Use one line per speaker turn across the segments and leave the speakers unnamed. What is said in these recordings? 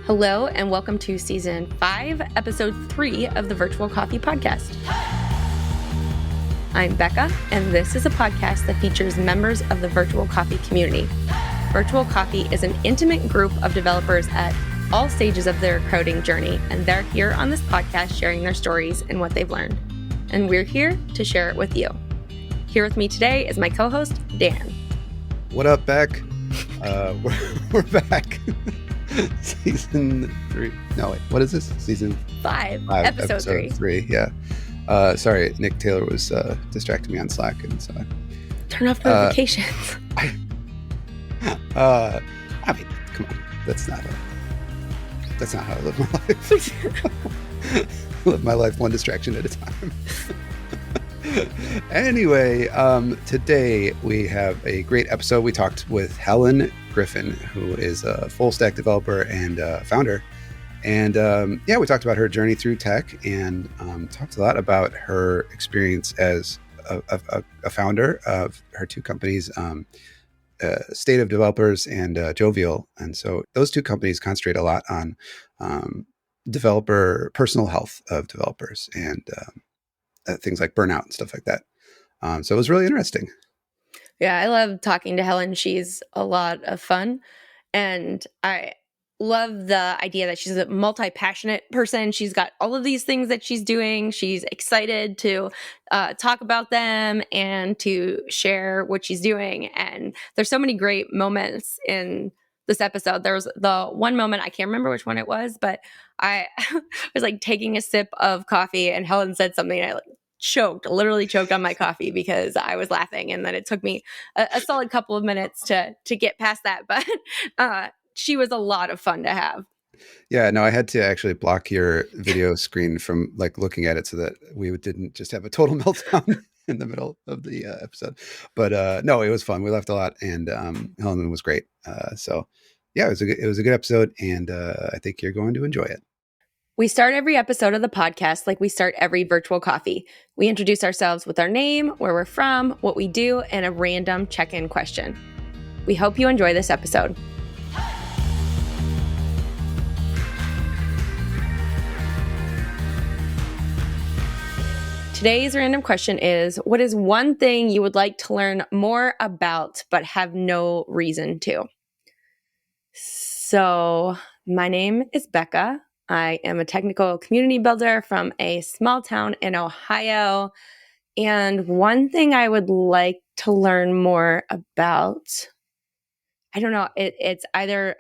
Hello, and welcome to Season 5, Episode 3 of the Virtual Coffee Podcast. I'm Bekah, and this is a podcast that features members of the Virtual Coffee community. Virtual Coffee is an intimate group of developers at all stages of their coding journey, and they're here on this podcast sharing their stories and what they've learned. And we're here to share it with you. Here with me today is my co-host, Dan.
What up, Beck? We're back. Season 3. No, wait. What is this? Season
5, episode
3. Yeah. Sorry, Nick Taylor was distracting me on Slack, and so
turn off notifications.
I mean, come on. That's not how I live my life. Live my life one distraction at a time. Anyway, today we have a great episode. We talked with Helen Griffin, who is a full stack developer and founder. And we talked about her journey through tech and talked a lot about her experience as a founder of her two companies, State of Developers and Jovial. And so those two companies concentrate a lot on personal health of developers and things like burnout and stuff like that. So it was really interesting.
Yeah, I love talking to Helen. She's a lot of fun. And I love the idea that she's a multi-passionate person. She's got all of these things that she's doing. She's excited to talk about them and to share what she's doing. And there's so many great moments in this episode. There was the one moment, I can't remember which one it was, but I was like taking a sip of coffee and Helen said something and I literally choked on my coffee because I was laughing. And then it took me a solid couple of minutes to get past that. But she was a lot of fun to have.
Yeah, no, I had to actually block your video screen from like looking at it so that we didn't just have a total meltdown in the middle of the episode. But no, it was fun. We laughed a lot, and Helen was great. So yeah, it was a good episode, and I think you're going to enjoy it.
We start every episode of the podcast like we start every virtual coffee. We introduce ourselves with our name, where we're from, what we do, and a random check-in question. We hope you enjoy this episode. Today's random question is, what is one thing you would like to learn more about but have no reason to? So, my name is Bekah. I am a technical community builder from a small town in Ohio. And one thing I would like to learn more about, I don't know, it's either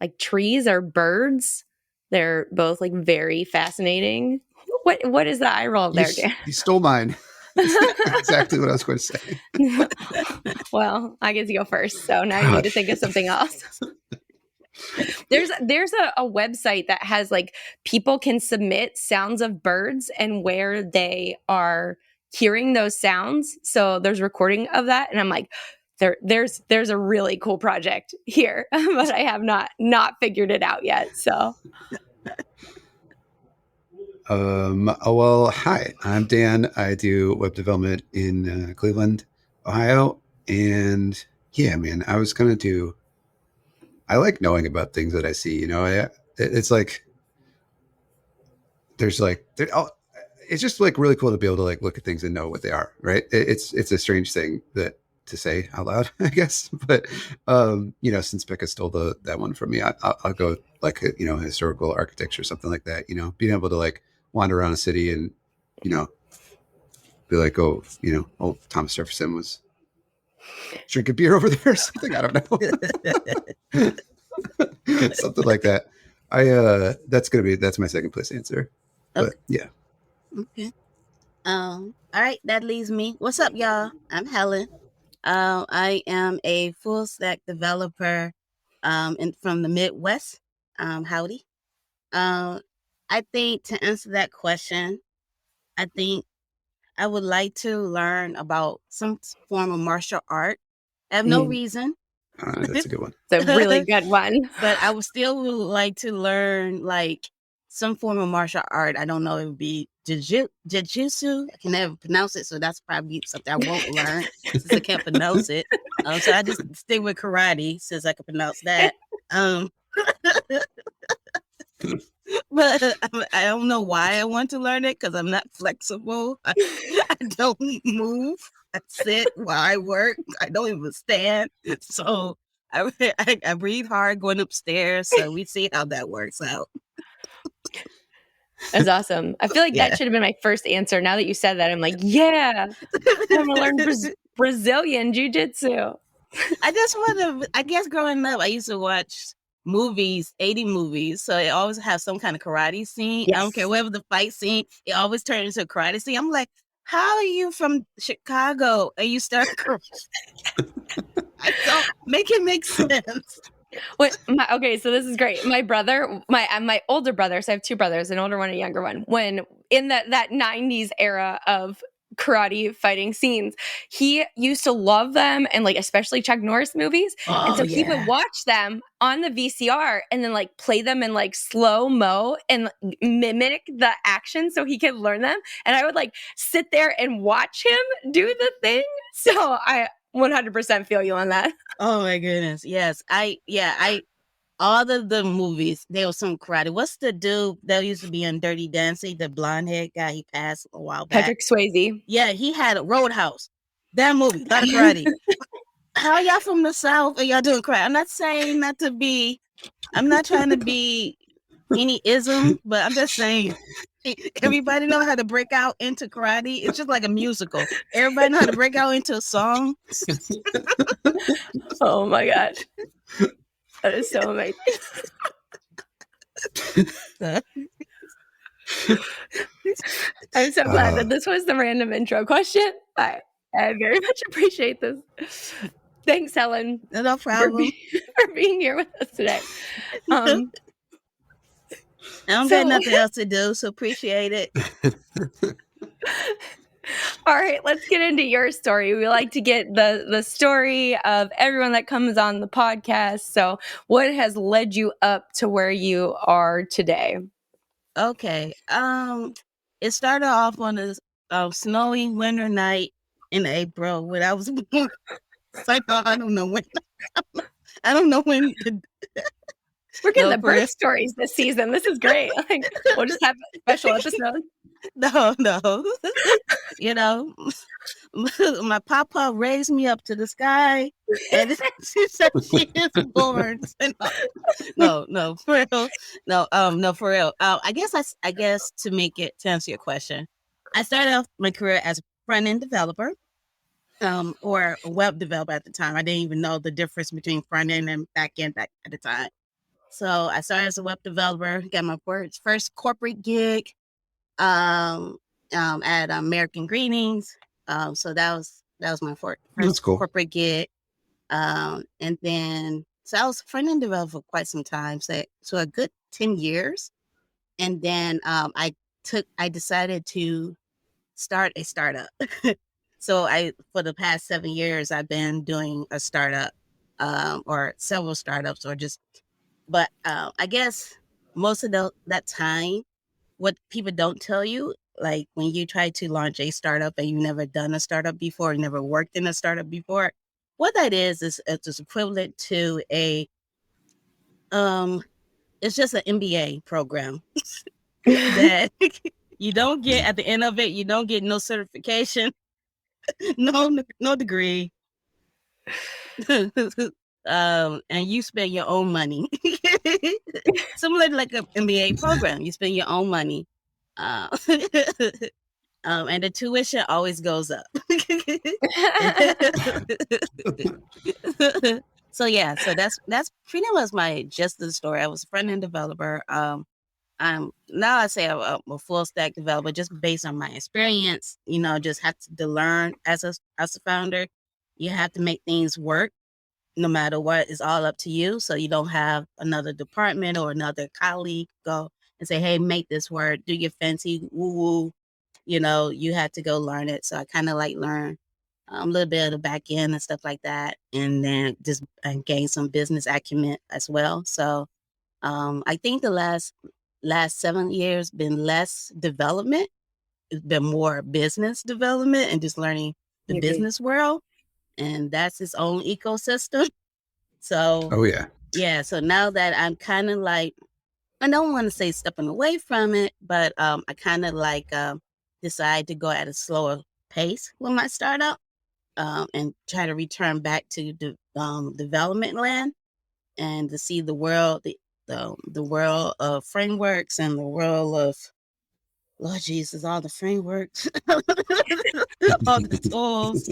like trees or birds. They're both like very fascinating. What is the eye roll there, Dan?
You stole mine. Exactly what I was going to say.
Well, I get to go first. So now you need to think of something else. There's a website that has like people can submit sounds of birds and where they are hearing those sounds. So there's recording of that. And I'm like, there's a really cool project here, but I have not figured it out yet. So
well, hi, I'm Dan. I do web development in Cleveland, Ohio. And yeah, man, I like knowing about things that I see, it's like, it's just like really cool to be able to like look at things and know what they are. Right. It's a strange thing to say out loud, I guess. But, since Bekah stole that one from me, I'll go like, historical architecture, something like that, being able to like wander around a city and, be like, oh, Thomas Jefferson was drinking beer over there or something. I don't know. Something like that. That's my second place answer.
Okay.
But yeah.
Okay. All right. That leaves me. What's up, y'all? I'm Helen. I am a full stack developer from the Midwest. Howdy. I think to answer that question, I think I would like to learn about some form of martial art. I have no reason.
That's a good one.
It's a really good one.
But I would like to learn like some form of martial art. I don't know. It would be jujitsu. I can never pronounce it. So that's probably something I won't learn since I can't pronounce it. So I just stick with karate since I can pronounce that. But I don't know why I want to learn it because I'm not flexible. I don't move. I sit while I work. I don't even stand. So I breathe hard going upstairs. So we see how that works out.
That's awesome. I feel like that
Yeah.
should have been my first answer. Now that you said that, I'm like, yeah, I want to learn Brazilian jiu-jitsu.
I just want to, I guess growing up, I used to watch movies, 80 movies. So it always have some kind of karate scene. I don't care
Yes.
whatever the fight scene, it always turns into a karate scene. I'm like, how are you from Chicago and you start karate? I don't make it make sense.
Okay, so this is great. My brother, my older brother, so I have two brothers, an older one and a younger one. When in that 90s era of karate fighting scenes, he used to love them and like especially Chuck Norris movies. And
Oh
so he would
yeah.
watch them on the VCR and then like play them in like slow-mo and mimic the action so he could learn them. And I would like sit there and watch him do the thing. So I 100% feel you on that.
Oh my goodness. Yes. All of the movies, there was some karate. What's the dude that used to be in Dirty Dancing, the blonde head guy? He passed a while back.
Patrick Swayze.
Yeah, he had a Roadhouse. That movie, a lot of karate. How y'all from the South and y'all doing karate? I'm not saying not to be, I'm not trying to be any ism, but I'm just saying everybody know how to break out into karate. It's just like a musical. Everybody know how to break out into a song.
Oh my gosh. That is so amazing. I'm so glad that this was the random intro question. I very much appreciate this. Thanks, Helen.
No problem.
For being here with us today.
I don't got nothing else to do, so appreciate it.
All right, let's get into your story. We like to get the story of everyone that comes on the podcast. So what has led you up to where you are today?
Okay. It started off on a snowy winter night in April when I was born. I don't know when. I don't know when.
We're getting the birth stories this season. This is great. Like, we'll just have a special episode.
No. You know, my papa raised me up to the sky, and she said she is born. No, for real. No, for real. I guess to answer your question, I started off my career as a front-end developer, or a web developer at the time. I didn't even know the difference between front-end and back-end back at the time. So I started as a web developer, got my first corporate gig at American Greetings. So that was my first corporate gig. And then, so I was front-end developer for quite some time, so a good 10 years. And then I decided to start a startup. So for the past 7 years, I've been doing a startup, or several startups, but I guess most of that time, what people don't tell you, like when you try to launch a startup and you've never done a startup before, you never worked in a startup before, what that is it's equivalent to it's just an MBA program that you don't get at the end of it. You don't get no certification, no degree. And you spend your own money. Similar to like an MBA program, you spend your own money. And the tuition always goes up. So that's pretty much my gist of the story. I was a front-end developer. I'm a full stack developer just based on my experience. Just have to learn as a founder. You have to make things work no matter what. It's all up to you. So you don't have another department or another colleague go and say, hey, make this work, do your fancy woo-woo. You have to go learn it. So I kind of learn a little bit of the back end and stuff like that. And then just gain some business acumen as well. So I think the last 7 years been less development. It's been more business development and just learning the business world. And that's its own ecosystem. So,
oh yeah.
Yeah. So now that I'm kind of I don't want to say stepping away from it, but I kind of like decide to go at a slower pace with my startup, and try to return back to the development land and to see the world, the world of frameworks and the world of Lord Jesus, all the frameworks, all the tools,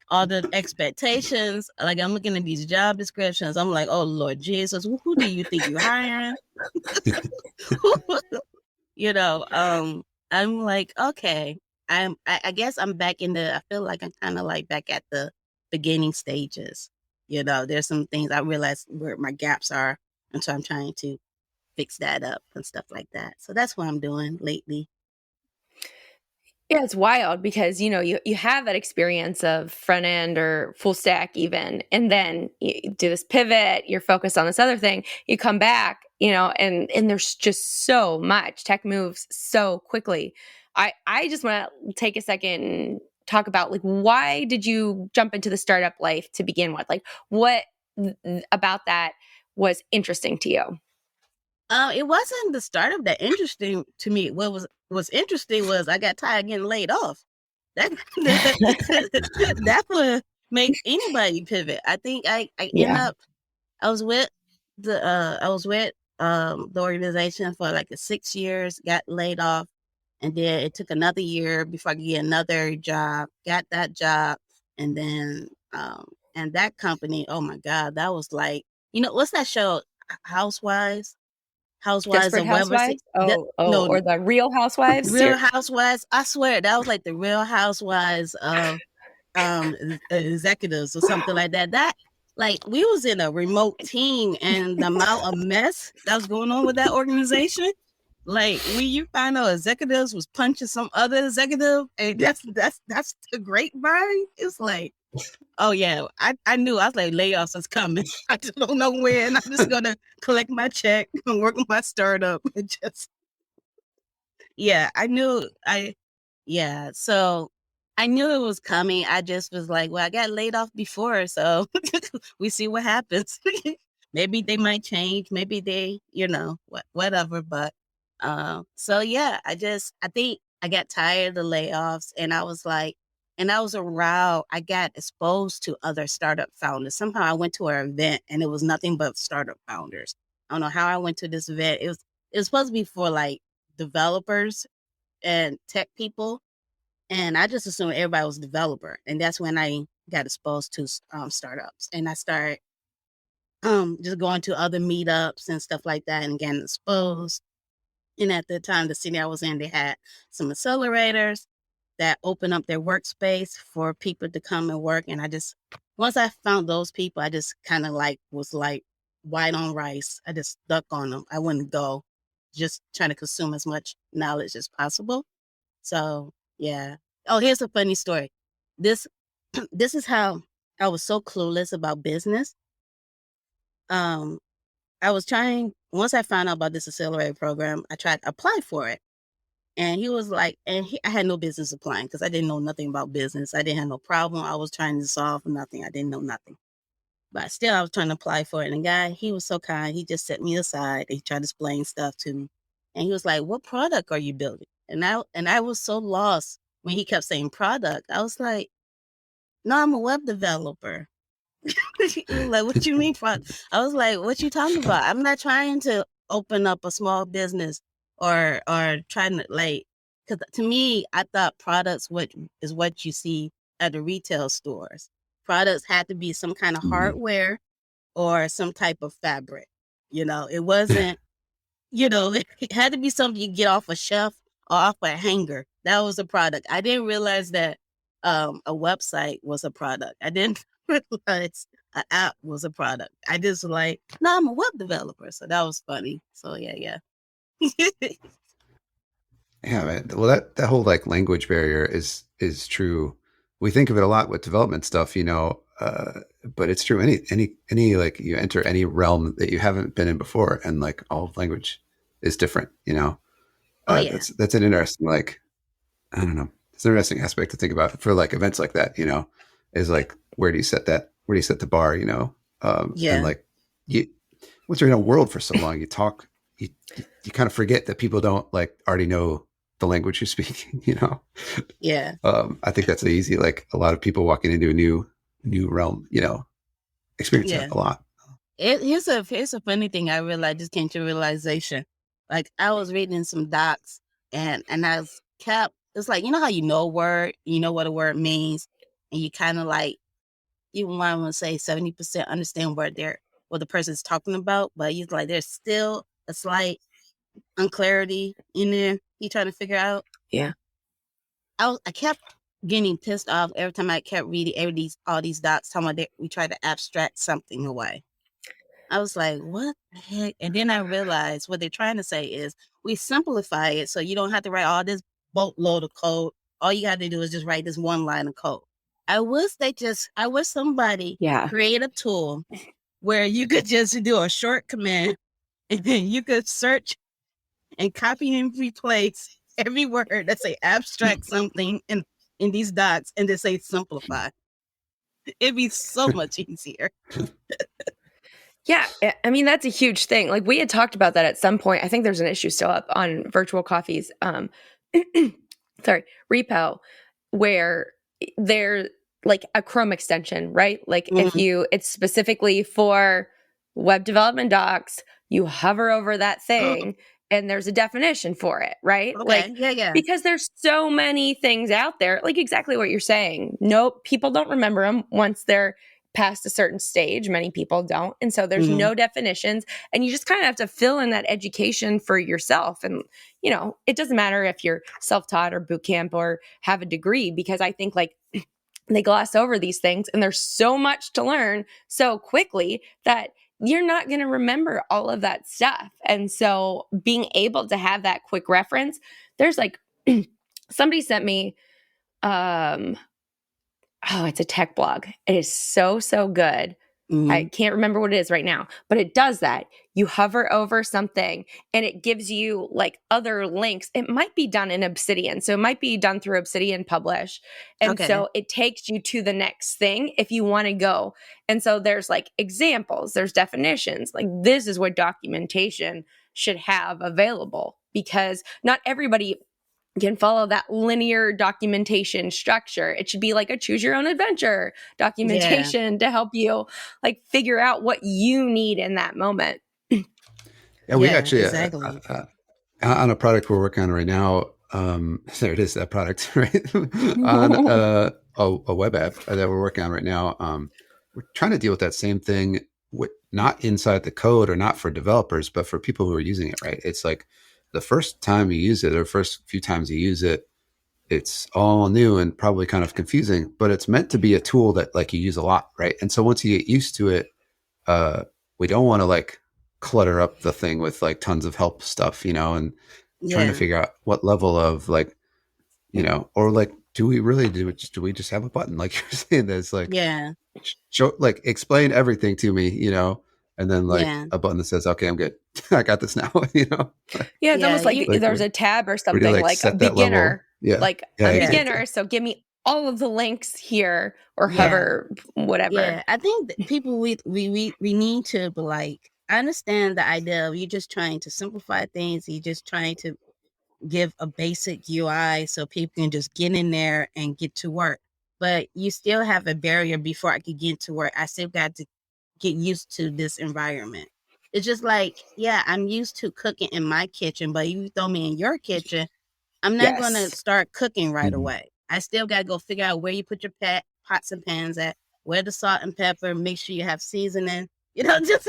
all the expectations. Like I'm looking at these job descriptions. I'm like, oh Lord Jesus, who do you think you're hiring? you know, I'm like, okay, I guess I'm back in the. I feel like I'm kind of like back at the beginning stages. There's some things I realize where my gaps are, and so I'm trying to fix that up and stuff like that. So that's what I'm doing lately.
Yeah, it's wild because you have that experience of front end or full stack even, and then you do this pivot, you're focused on this other thing, you come back, and there's just so much. Tech moves so quickly. I just want to take a second and talk about like why did you jump into the startup life to begin with? Like what about that was interesting to you?
It wasn't the startup that interesting to me. What was interesting was I got tired of getting laid off. That that would make anybody pivot. I think I end
Yeah.
up I was with the organization for like 6 years, got laid off, and then it took another year before I could get another job. Got that job, and then and that company, oh my God, that was like, what's that show? Housewives? Housewives
Desperate
of Weber.
Housewives? Oh,
No,
or the Real Housewives?
Real Housewives. I swear that was like the Real Housewives of executives or something like that. That like we was in a remote team, and the amount of mess that was going on with that organization. Like when you find out executives was punching some other executive, and that's the grapevine. It's like, oh yeah, I knew. I was like, layoffs is coming. I just don't know when. I'm just gonna collect my check and work on my startup and just yeah. So I knew it was coming. I just was like, well, I got laid off before, so we see what happens. Maybe they might change. Maybe they, whatever. But so yeah, I think I got tired of the layoffs, and I was like, and I was around. I got exposed to other startup founders. Somehow I went to an event, and it was nothing but startup founders. I don't know how I went to this event. It was supposed to be for like developers and tech people, and I just assumed everybody was a developer. And that's when I got exposed to startups, and I started just going to other meetups and stuff like that, and getting exposed. And at the time, the city I was in, they had some accelerators that opened up their workspace for people to come and work. And once I found those people, I just kind of like was like white on rice. I just stuck on them. I wouldn't go, just trying to consume as much knowledge as possible. So yeah. Oh, here's a funny story. This this is how I was so clueless about business. Um, I was trying, once I found out about this accelerator program, I tried to apply for it. And he was like, I had no business applying because I didn't know nothing about business. I didn't have no problem. I was trying to solve nothing. I didn't know nothing. But still, I was trying to apply for it. And the guy, he was so kind. He just set me aside. He tried to explain stuff to me. And he was like, what product are you building? And I was so lost when he kept saying product. I was like, no, I'm a web developer. He was like, what you mean product? I was like, what you talking about? I'm not trying to open up a small business or trying to like, because to me, I thought products is what you see at the retail stores. Products had to be some kind of
Mhm.
hardware or some type of fabric. It wasn't, it had to be something you get off a shelf or off a hanger. That was a product. I didn't realize that a website was a product. I didn't realize an app was a product. I just like, no, I'm a web developer. So that was funny. So yeah.
Yeah, man. Well, that whole like language barrier is true. We think of it a lot with development stuff, but it's true. Any like you enter any realm that you haven't been in before, and like all language is different.
Oh yeah.
That's an interesting like I don't know. It's an interesting aspect to think about for like events like that. Is like where do you set that? Where do you set the bar? And
Yeah.
like you once you're in a world for so long, you talk. you kind of forget that people don't like already know the language you're speaking.
Yeah.
I think that's easy. Like a lot of people walking into a new realm, experience that
Yeah.
a lot.
Here's a funny thing I realized, just came to realization. Like I was reading some docs and I was kept, it's like, you know how you know a word, you know what a word means, and you kind of like, you want to say 70% understand what the person's talking about, but you like there's still a slight unclarity in there you trying to figure out.
Yeah.
I kept getting pissed off every time I kept reading all these docs talking about we try to abstract something away. I was like, what the heck? And then I realized what they're trying to say is we simplify it so you don't have to write all this boatload of code. All you got to do is just write this one line of code. I wish somebody
Yeah.
create a tool where you could just do a short command and then you could search and copy and replace every word that say abstract something in these docs and then say simplify. It'd be so much easier.
Yeah, I mean that's a huge thing. Like we had talked about that at some point. I think there's an issue still up on Virtual Coffee's sorry, repo where they're like a Chrome extension, right? Like if it's specifically for web development docs, you hover over that thing and there's a definition for it, right?
Okay.
Like
Yeah.
because there's so many things out there, like exactly what you're saying. Nope, people don't remember them once they're past a certain stage. Many people don't. And so there's no definitions and you just kind of have to fill in that education for yourself. And, it doesn't matter if you're self-taught or boot camp or have a degree, because I think like they gloss over these things and there's so much to learn so quickly that you're not going to remember all of that stuff. And so being able to have that quick reference, there's like somebody sent me, it's a tech blog. It is so, so good. I can't remember what it is right now, but it does that. You hover over something and it gives you like other links. It might be done in Obsidian. So it might be done through Obsidian Publish. And so it takes you to the next thing if you want to go. And so there's like examples, there's definitions. Like this is what documentation should have available, because not everybody can follow that linear documentation structure. It should be like a choose your own adventure documentation to help you like figure out what you need in that moment.
Yeah, we actually
exactly.
On a product we're working on right now. There it is, that product, right? On a web app that we're working on right now. We're trying to deal with that same thing, not inside the code or not for developers, but for people who are using it. Right? It's like the first time you use it, or first few times you use it, it's all new and probably kind of confusing. But it's meant to be a tool that like you use a lot, right? And so once you get used to it, we don't want to like clutter up the thing with like tons of help stuff, and trying to figure out what level of like, or like, do we just have a button? Like you're saying, that's like, show, like explain everything to me, and then like a button that says, okay, I'm good. I got this now,
Yeah, it's almost like there's a tab or something like a beginner, like a beginner. So give me all of the links here or hover, whatever.
Yeah, I think that people, we need to be like, I understand the idea of you just trying to simplify things. You're just trying to give a basic UI so people can just get in there and get to work. But you still have a barrier before I could get to work. I still got to get used to this environment. It's just like, I'm used to cooking in my kitchen, but you throw me in your kitchen, I'm not going to start cooking right away. I still got to go figure out where you put your pots and pans at, where the salt and pepper, make sure you have seasoning, just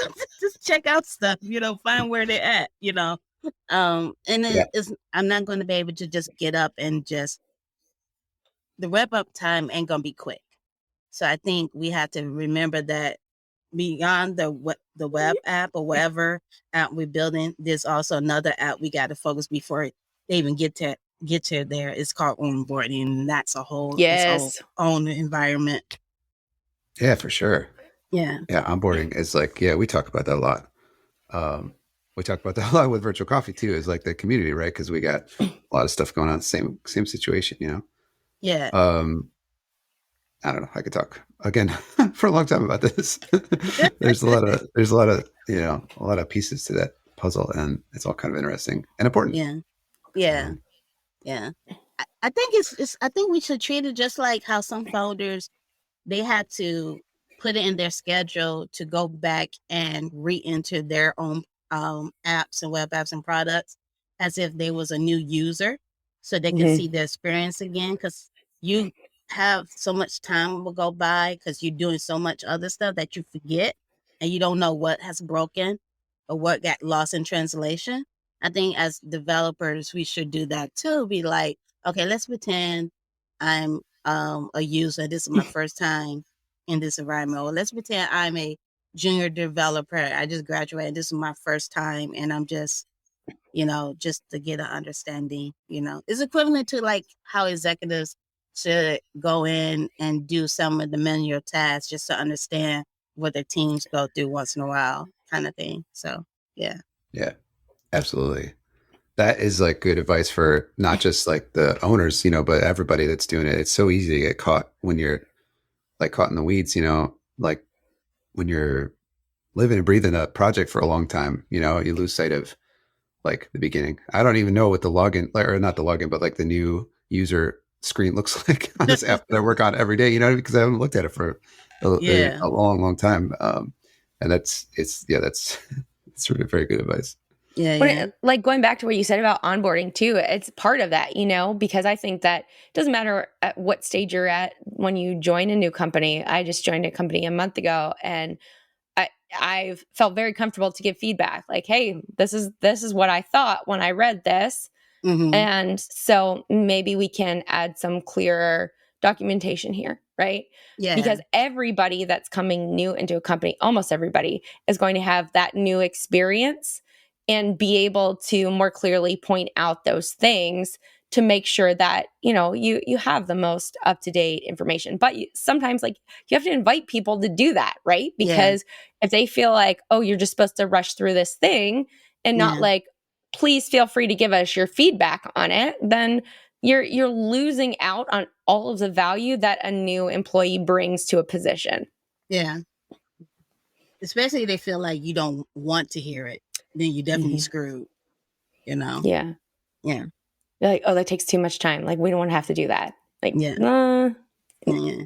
check out stuff, find where they're at, and I'm not going to be able to just get up and the wrap up time ain't going to be quick. So I think we have to remember that beyond the web app or whatever app we're building, there's also another app we got to focus before they even get to there. It's called onboarding, and that's a whole its own environment.
Yeah, for sure.
Yeah,
onboarding is like, we talk about that a lot. We talk about that a lot with Virtual Coffee too, is like the community, right? Because we got a lot of stuff going on, same situation,
Yeah.
I don't know. I could talk again for a long time about this. There's a lot of a lot of pieces to that. puzzle, and it's all kind of interesting and important.
Yeah. Yeah.
Um,
Yeah. I think I think we should treat it just like how some founders, they had to put it in their schedule to go back and re-enter their own apps and web apps and products as if they was a new user, so they can
Mhm.
see the experience again. Because you have so much time will go by because you're doing so much other stuff that you forget, and you don't know what has broken or what got lost in translation. I think as developers, we should do that too. Be like, okay, let's pretend I'm a user. This is my first time in this environment. Or let's pretend I'm a junior developer. I just graduated. This is my first time, and I'm just, just to get an understanding. It's equivalent to like how executives should go in and do some of the manual tasks just to understand what their teams go through once in a while, kind of thing. So, yeah.
yeah, absolutely. That is like good advice for not just like the owners, but everybody that's doing it. It's so easy to get caught when you're like caught in the weeds, like when you're living and breathing a project for a long time, you lose sight of like the beginning. I don't even know what the login, or not the login, but like the new user screen looks like on this app that I work on every day, because I haven't looked at it for
Yeah.
a long, long time. And that's it's really very good advice.
Yeah.
When
Yeah.
like going back to what you said about onboarding too, it's part of that, because I think that it doesn't matter at what stage you're at when you join a new company. I just joined a company a month ago, and I felt very comfortable to give feedback. Like, hey, this is what I thought when I read this.
Mm-hmm.
And so maybe we can add some clearer documentation here, right?
Yeah.
Because everybody that's coming new into a company, almost everybody, is going to have that new experience and be able to more clearly point out those things to make sure that you have the most up-to-date information. But sometimes like you have to invite people to do that, right?
Yeah.
Because if they feel like, oh, you're just supposed to rush through this thing and not
Yeah.
like, please feel free to give us your feedback on it, then you're losing out on all of the value that a new employee brings to a position.
Yeah. Especially if they feel like you don't want to hear it, then you're definitely screwed,
Yeah.
Yeah.
They're like, oh, that takes too much time. Like, we don't want to have to do that. Like,
Yeah. Yeah.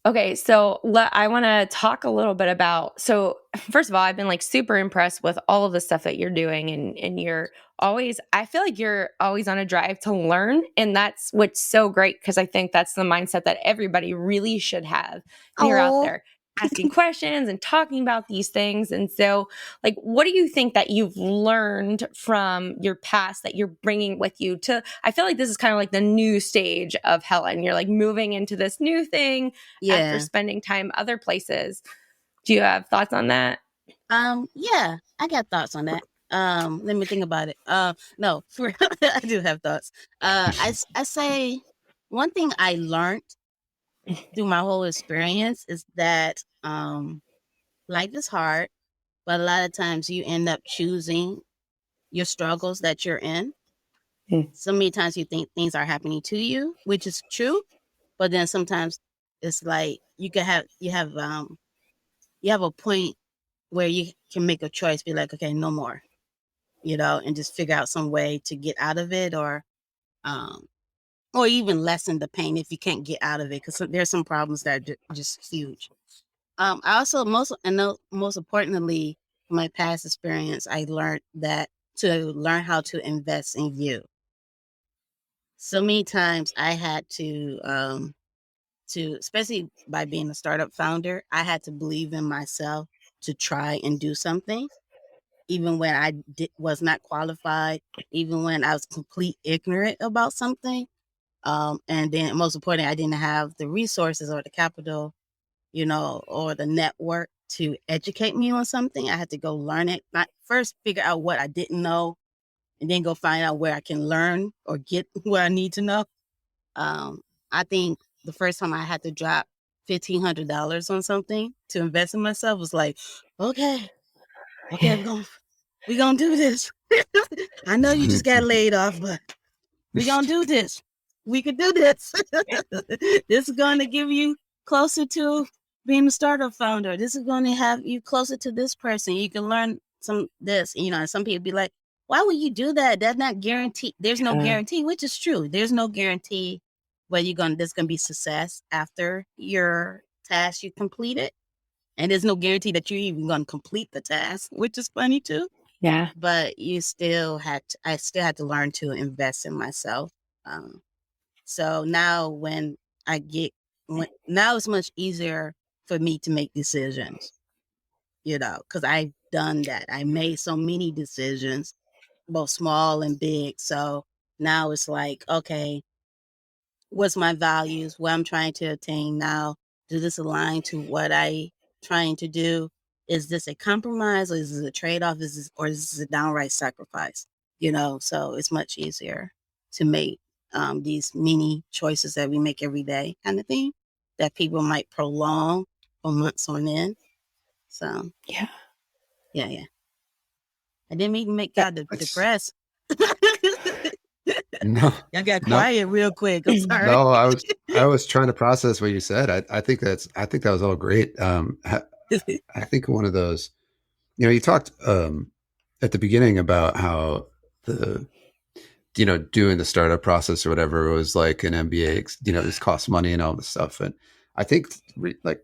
Okay, so I want to talk a little bit about. So, first of all, I've been like super impressed with all of the stuff that you're doing, and you're always. I feel like you're always on a drive to learn, and that's what's so great because I think that's the mindset that everybody really should have when you're out
Oh,
there asking questions and talking about these things. And so, like, what do you think that you've learned from your past that you're bringing with you to? I feel like this is kind of like the new stage of Helen. You're like moving into this new thing after
yeah.
spending time other places. Do you have thoughts on that?
Yeah, I got thoughts on that. Let me think about it. No, for I do have thoughts. I say one thing I learned through my whole experience is that life is hard, but a lot of times you end up choosing your struggles that you're in. So many times you think things are happening to you, which is true, but then sometimes it's like you have a point where you can make a choice, be like, okay, no more, and just figure out some way to get out of it, or even lessen the pain if you can't get out of it, because there's some problems that are just huge. I also most importantly, from my past experience, I learned that to learn how to invest in you. So many times I had to, especially by being a startup founder, I had to believe in myself to try and do something, even when I was not qualified, even when I was complete ignorant about something. And then most importantly, I didn't have the resources or the capital, or the network to educate me on something. I had to go learn it. Not first figure out what I didn't know, and then go find out where I can learn or get what I need to know. I think the first time I had to drop $1,500 on something to invest in myself was like, okay, we're gonna do this. I know you just got laid off, but we're gonna do this. We could do this. This is gonna give you closer to being a startup founder. This is gonna have you closer to this person. You can learn some this, and some people be like, why would you do that? That's not guaranteed. There's no guarantee, which is true. There's no guarantee whether there's going to be success after your task you completed. And there's no guarantee that you're even going to complete the task, which is funny too.
Yeah.
But I still had to learn to invest in myself. So now now it's much easier for me to make decisions, because I've done that. I made so many decisions, both small and big. So now it's like, okay, what's my values, what I'm trying to attain now? Does this align to what I trying to do? Is this a compromise, or is this a trade-off? Or is this a downright sacrifice? So it's much easier to make these mini choices that we make every day kind of thing that people might prolong for months on end. So
Yeah.
yeah. I didn't even make y'all depressed.
No,
Y'all got
no,
quiet real quick. I'm sorry.
no. I was trying to process what you said. I think that was all great. I think one of those, you talked at the beginning about how the doing the startup process or whatever was like an MBA. This costs money and all this stuff. And I think like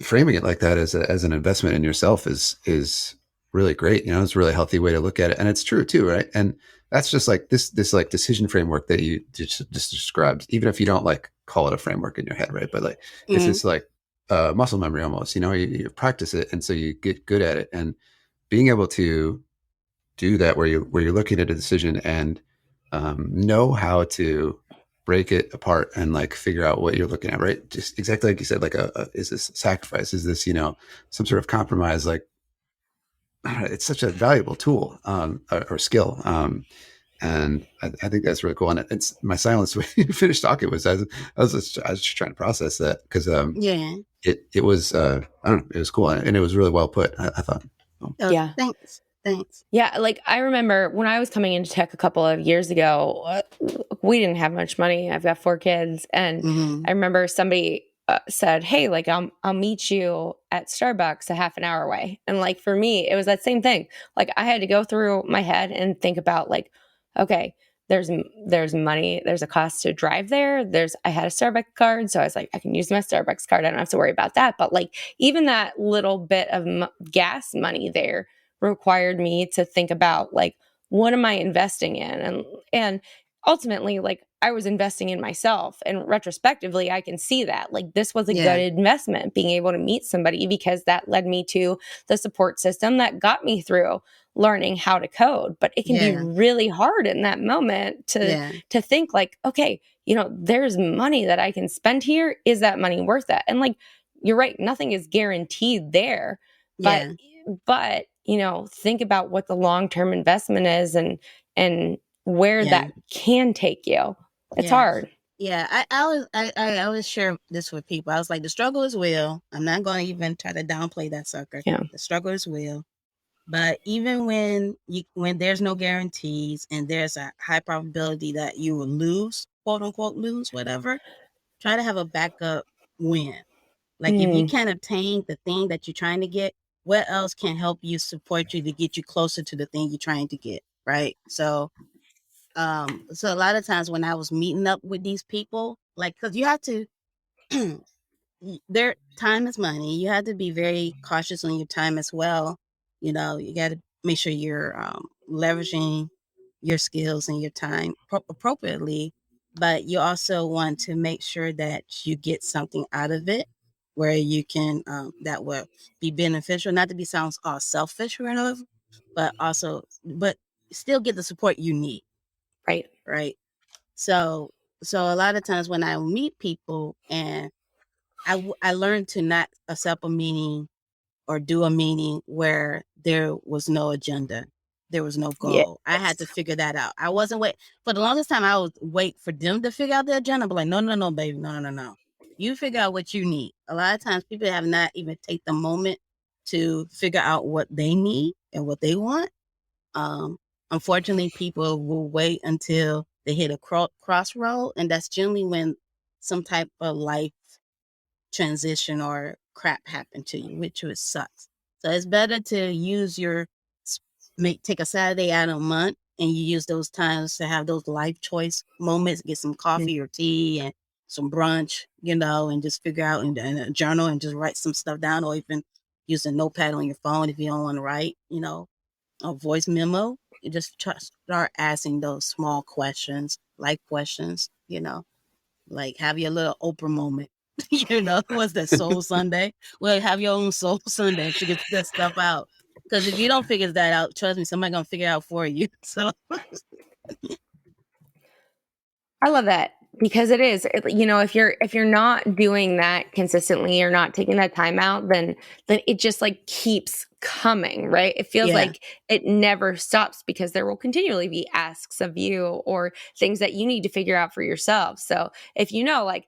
framing it like that as an investment in yourself is really great. It's a really healthy way to look at it, and it's true too, right? And that's just like this like decision framework that you just described. Even if you don't like call it a framework in your head, right? But like it's just like muscle memory almost. You practice it, and so you get good at it. And being able to do that, where you're looking at a decision and know how to break it apart and like figure out what you're looking at, right? Just exactly like you said, like is this sacrifice? Is this, some sort of compromise? Like, it's such a valuable tool or skill. And I think that's really cool. And it's my silence when you finished talking was I was just trying to process that because
yeah.
It was I don't know, it was cool and it was really well put. I thought.
Oh,
Yeah.
Thanks.
Yeah, like I remember when I was coming into tech a couple of years ago, we didn't have much money. I've got 4 kids, and I remember somebody said, "Hey, like I'll meet you at Starbucks a half an hour away." And like for me, it was that same thing. Like I had to go through my head and think about like, okay, there's money, there's a cost to drive there. I had a Starbucks card, so I was like, I can use my Starbucks card. I don't have to worry about that. But like even that little bit of gas money there required me to think about like what am I investing in, and ultimately like I was investing in myself, and retrospectively I can see that like this was a good investment, being able to meet somebody, because that led me to the support system that got me through learning how to code. But it can be really hard in that moment to think like, okay, there's money that I can spend here, is that money worth it? And like you're right, nothing is guaranteed there, but think about what the long-term investment is and where that can take you. It's hard.
Yeah, I always share this with people. I was like, the struggle is real. I'm not going to even try to downplay that sucker.
Yeah.
The struggle is real. But even when there's no guarantees and there's a high probability that you will lose, quote unquote lose, whatever, try to have a backup win. Like if you can't obtain the thing that you're trying to get, what else can help you, support you to get you closer to the thing you're trying to get, right? So so a lot of times when I was meeting up with these people, like, because you have to their time is money, you have to be very cautious on your time as well. You got to make sure you're leveraging your skills and your time appropriately, but you also want to make sure that you get something out of it where you can that will be beneficial, not to be sounds all selfish or whatever, but still get the support you need. Right. So a lot of times when I meet people and I learned to not accept a meeting or do a meeting where there was no agenda. There was no goal. I had to figure that out. I wasn't wait for the longest time. I would wait for them to figure out the agenda. But like, no, baby, no. You figure out what you need. A lot of times people have not even take the moment to figure out what they need and what they want. Unfortunately, people will wait until they hit a crossroad, and that's generally when some type of life transition or crap happened to you, which sucks. So it's better to use take a Saturday out of a month, and you use those times to have those life choice moments, get some coffee or tea and some brunch, and just figure out in a journal and just write some stuff down, or even use a notepad on your phone if you don't want to write, a voice memo. You just start asking those small questions, life questions, like have your little Oprah moment. What's that, Soul Sunday? Well, have your own Soul Sunday, figure that stuff out. Because if you don't figure that out, trust me, somebody's gonna figure it out for you. So
I love that because if you're not doing that consistently, you're not taking that time out, then it just like keeps coming, right? It feels
yeah,
like it never stops because there will continually be asks of you or things that you need to figure out for yourself. So if you know, like,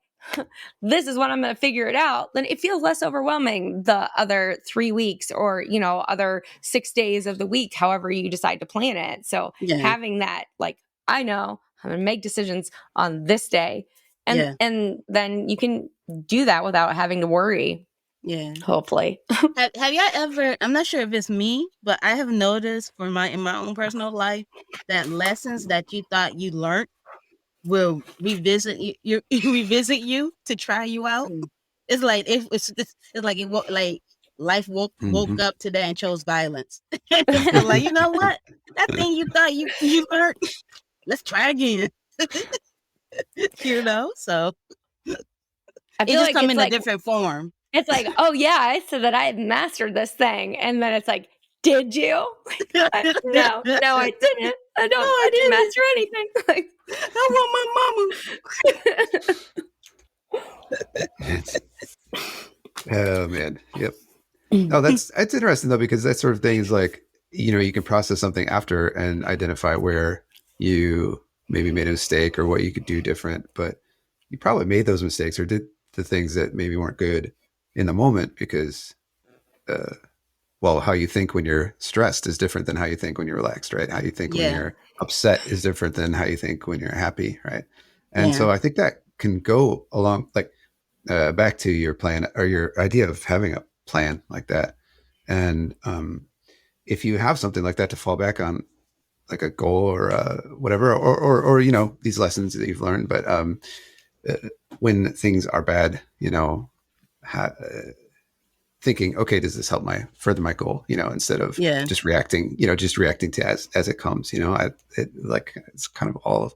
this is when I'm going to figure it out, then it feels less overwhelming the other 3 weeks or, other 6 days of the week, however you decide to plan it. So
yeah,
having that, like, I know I'm going to make decisions on this day. And,
yeah,
and then you can do that without having to worry,
yeah.
hopefully.
Have y'all ever? I'm not sure if it's me, but I have noticed in my own personal life that lessons that you thought you learned will revisit you, revisit you to try you out. It's like it's like like life woke
Mhm.
up today and chose violence. It's just like, you know what? That thing you thought you learned, let's try again. So
I
it
feel
just
like
come in a different form.
it's like, oh yeah, I said that I had mastered this thing. And then it's like, did you? No, I didn't.
No, I
I didn't
didn't.
master anything. Like,
I want
It's, oh man, yep. No, that's interesting though, because that sort of thing is like, you can process something after and identify where you maybe made a mistake or what you could do different, but you probably made those mistakes or did the things that maybe weren't good in the moment because, uh, well, how you think when you're stressed is different than how you think when you're relaxed, right? How you think when
yeah,
you're upset is different than how you think when you're happy, right? And
yeah,
so I think that can go along, like, back to your plan or your idea of having a plan like that. And if you have something like that to fall back on, like a goal or whatever, or these lessons that you've learned, but uh, when things are bad, ha- thinking, okay, does this help further my goal? Instead of
yeah,
just reacting to as it comes. It's kind of all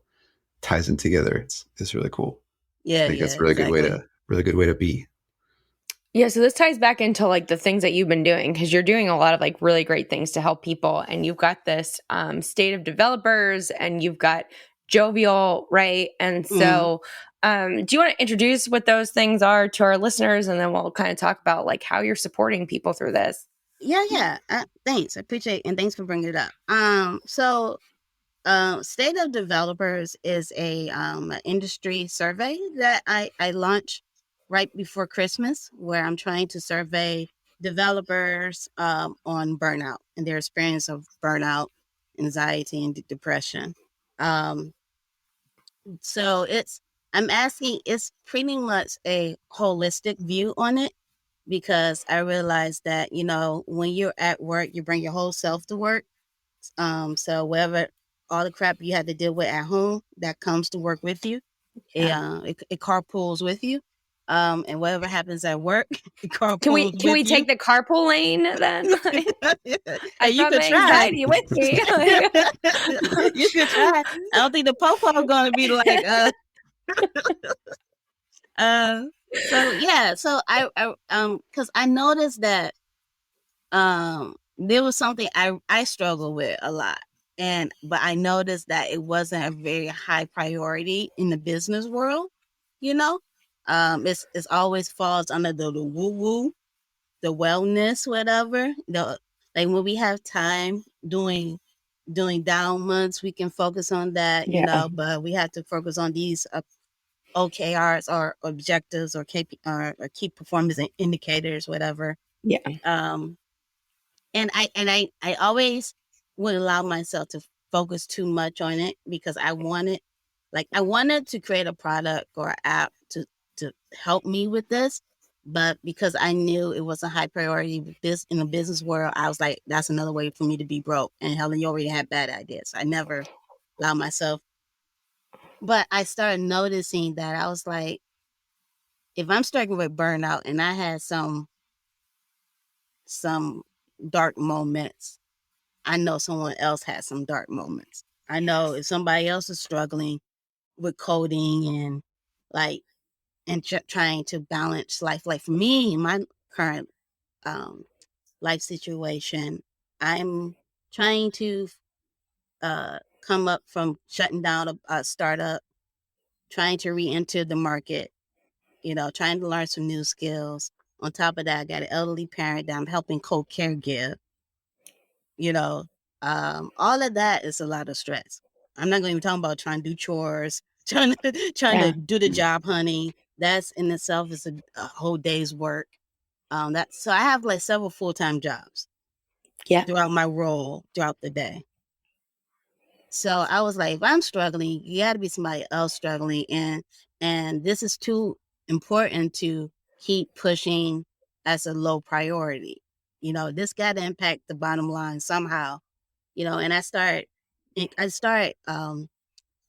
ties in together. It's really cool. I
yeah,
think
yeah,
that's a
exactly.
really good way to be.
yeah, so this ties back into like the things that you've been doing because you're doing a lot of like really great things to help people. And you've got this State of Developers and you've got Jovial, right? And
Mm.
so do you want to introduce what those things are to our listeners? And then we'll kind of talk about like how you're supporting people through this.
Yeah, yeah. Thanks. I appreciate and thanks for bringing it up. State of Developers is an industry survey that I launched right before Christmas, where I'm trying to survey developers on burnout and their experience of burnout, anxiety, and depression. Um, so it's pretty much a holistic view on it because I realized that when you're at work, you bring your whole self to work. So whatever, all the crap you had to deal with at home, that comes to work with you.
Yeah.
It carpools with you. And whatever happens at work, it
Can we
carpools
can
with
we
you.
take the carpool lane then? I
Hey, you
brought
could
my
try.
anxiety with me.
You could try. I don't think the popo gonna be like uh so yeah, so I because I noticed that there was something I struggle with a lot, but I noticed that it wasn't a very high priority in the business world. you know it's always falls under the woo woo, the wellness, whatever. The Like when we have time doing down months, we can focus on that,
Yeah.
but we have to focus on these OKRs or objectives or or key performance indicators, whatever.
Yeah.
um and I always would allow myself to focus too much on it because I wanted to create a product or app to help me with this. But because I knew it was a high priority with this in the business world, I was like, that's another way for me to be broke. And Helen, you already had bad ideas. I never allowed myself. But I started noticing that I was like, if I'm struggling with burnout and I had some dark moments, I know someone else had some dark moments. I know if somebody else is struggling with coding and like trying to balance life, like for me, my current um, life situation, I'm trying to come up from shutting down a startup, trying to re-enter the market, trying to learn some new skills. On top of that, I got an elderly parent that I'm helping co-caregive. you know, all of that is a lot of stress. I'm not going to even talk about trying to do chores, trying to
Yeah.
do the job hunting. That's in itself is a whole day's work. So I have like several full-time jobs
Yeah.
throughout my role throughout the day. So I was like, if I'm struggling, you got to be somebody else struggling, and this is too important to keep pushing as a low priority. This got to impact the bottom line somehow. And I started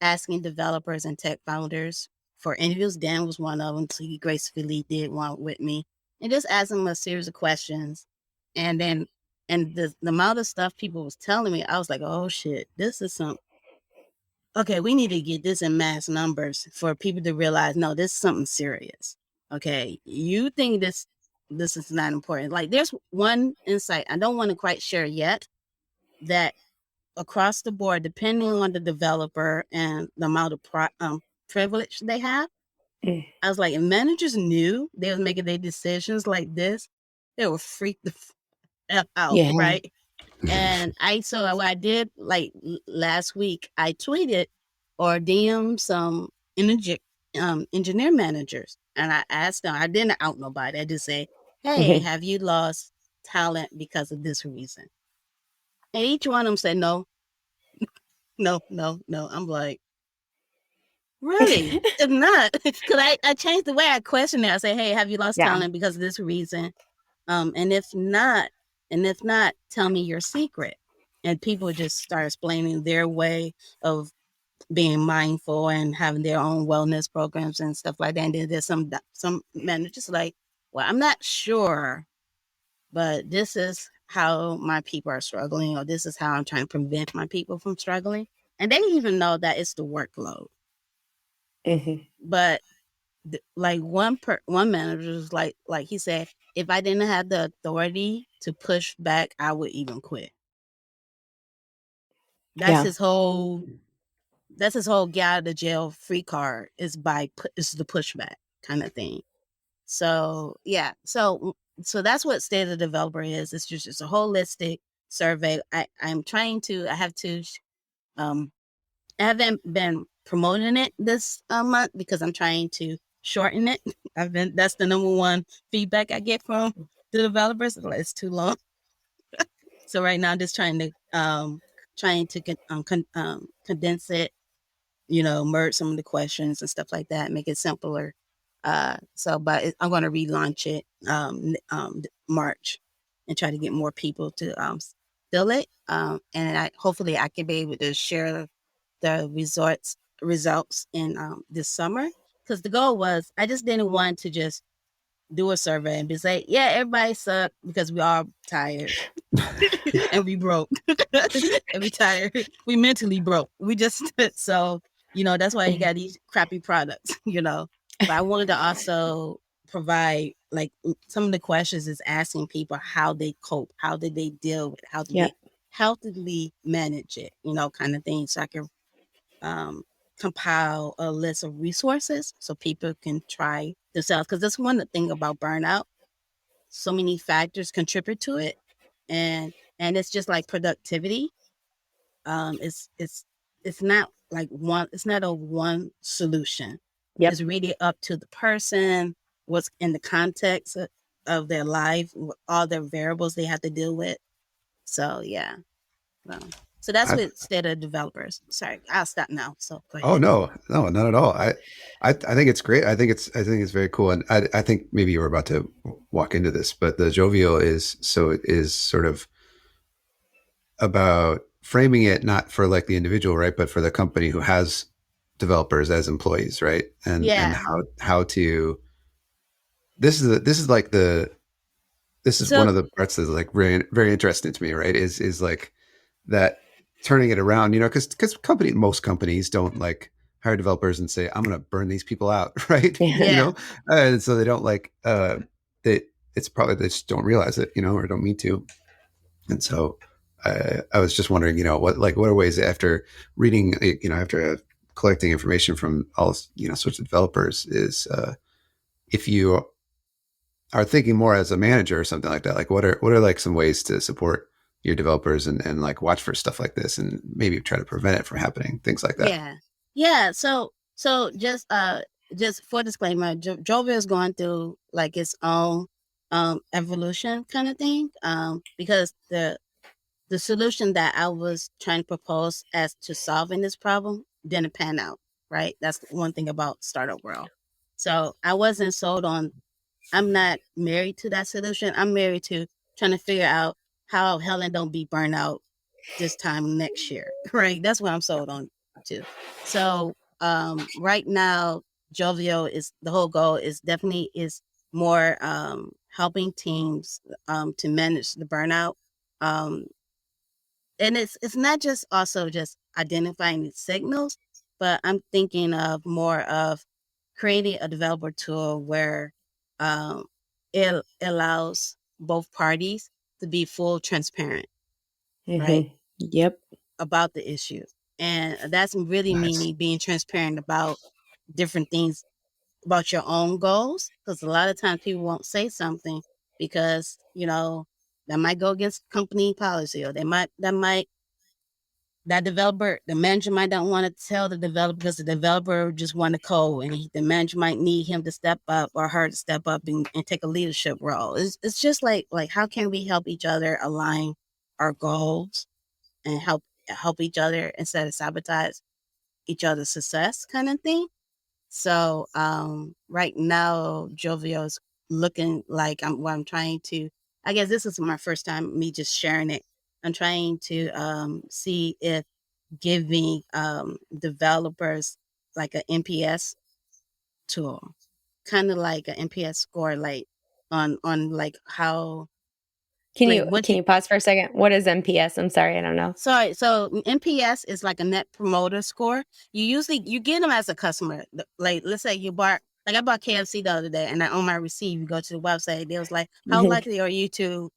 asking developers and tech founders for interviews. Dan was one of them, so he gracefully did one with me, and just asked them a series of questions. And then, and the amount of stuff people was telling me, I was like, oh shit, this is some. Okay, we need to get this in mass numbers for people to realize, no, this is something serious. Okay, you think this is not important. Like, there's one insight I don't want to quite share yet, that across the board, depending on the developer and the amount of privilege they have,
Mm.
I was like, if managers knew they was making their decisions like this, they would freak the F out,
Yeah.
right? And so what I did like last week, I tweeted or DM some engineer managers, and I asked them. I didn't out nobody. I just say, "Hey,
Mhm.
have you lost talent because of this reason?" And each one of them said, "No, no, no, no." I'm like, really? It's not, because I changed the way I question it. I say, "Hey, have you lost
Yeah.
talent because of this reason?" And if not, tell me your secret. And people just start explaining their way of being mindful and having their own wellness programs and stuff like that. And then there's some managers like, well, I'm not sure, but this is how my people are struggling, or this is how I'm trying to prevent my people from struggling. And they even know that it's the workload.
Mhm.
But like one manager was like he said, if I didn't have the authority to push back, I would even quit. That's
Yeah.
his whole get out of the jail free card, is is the pushback kind of thing. So yeah, so that's what State of the Developer is. It's just a holistic survey. I have to um I haven't been promoting it this month because I'm trying to shorten it. That's the number one feedback I get from the developers. It's too long. So right now I'm just condense it, merge some of the questions and stuff like that, make it simpler. I'm going to relaunch it March, and try to get more people to fill it. And hopefully I can be able to share the results in this summer, because the goal was, I just didn't want to just do a survey and be like, yeah, everybody sucked, because we all tired and we broke and we tired. We mentally broke. We just so that's why you
Mhm.
got these crappy products. But I wanted to also provide, like, some of the questions is asking people how they cope, how did they deal with it, how did
Yeah.
they healthily manage it, kind of thing, so I can um, compile a list of resources so people can try themselves, because that's one thing about burnout. So many factors contribute to it, and it's just like productivity. It's not like one. It's not a one solution.
Yep.
It's really up to the person, what's in the context of their life, all their variables they have to deal with. So yeah. Well. So that's
I,
with State of Developers. Sorry, I'll stop now. So go
oh
ahead.
no, no, not at all. I think it's great. I think it's very cool. And I think maybe you were about to walk into this, but the jovial is sort of about framing it not for like the individual, right, but for the company who has developers as employees, right? And
Yeah.
how to this is like the this is one
So
of the parts that's like very very interesting to me, right? Is like that turning it around, you know, because most companies don't like hire developers and say I'm going to burn these people out, right? You
yeah,
know, and so they don't like they it's probably they just don't realize it, you know, or don't mean to. And so I was just wondering, you know, what are ways after reading, you know, after collecting information from all, you know, sorts of developers is if you are thinking more as a manager or something like that, like what are like some ways to support your developers and like watch for stuff like this and maybe try to prevent it from happening, things like that.
yeah, yeah. So just for disclaimer, Jovial is going through like its own evolution kind of thing. Because the solution that I was trying to propose as to solving this problem didn't pan out. Right. That's one thing about startup world. So I wasn't sold on. I'm not married to that solution. I'm married to trying to figure out how Helen don't be burned out this time next year. Right. That's what I'm sold on to. So right now, Jovial is the whole goal is definitely is more helping teams to manage the burnout. Um, and it's not just also just identifying the signals, but I'm thinking of more of creating a developer tool where um, it allows both parties to be full transparent, right,
Yep.
about the issue. And that's really
Nice.
meaning being transparent about different things about your own goals. Because a lot of times people won't say something because, that might go against company policy, or that developer, the manager might not want to tell the developer because the developer just want to code, and the manager might need him to step up or her to step up and take a leadership role. It's just like how can we help each other align our goals and help each other instead of sabotage each other's success kind of thing. So right now Jovial is looking like I'm trying to, I guess this is my first time me just sharing it. I'm trying to see if giving developers like an NPS tool, kind of like an NPS score, like on like how
Can
like
you
what
can
you
you pause for a second? What is MPS? I'm sorry, I don't know.
sorry. So NPS is like a net promoter score. You get them as a customer. Like let's say you bought, like I bought KFC the other day, and on my receipt, you go to the website. They was like, how likely are you to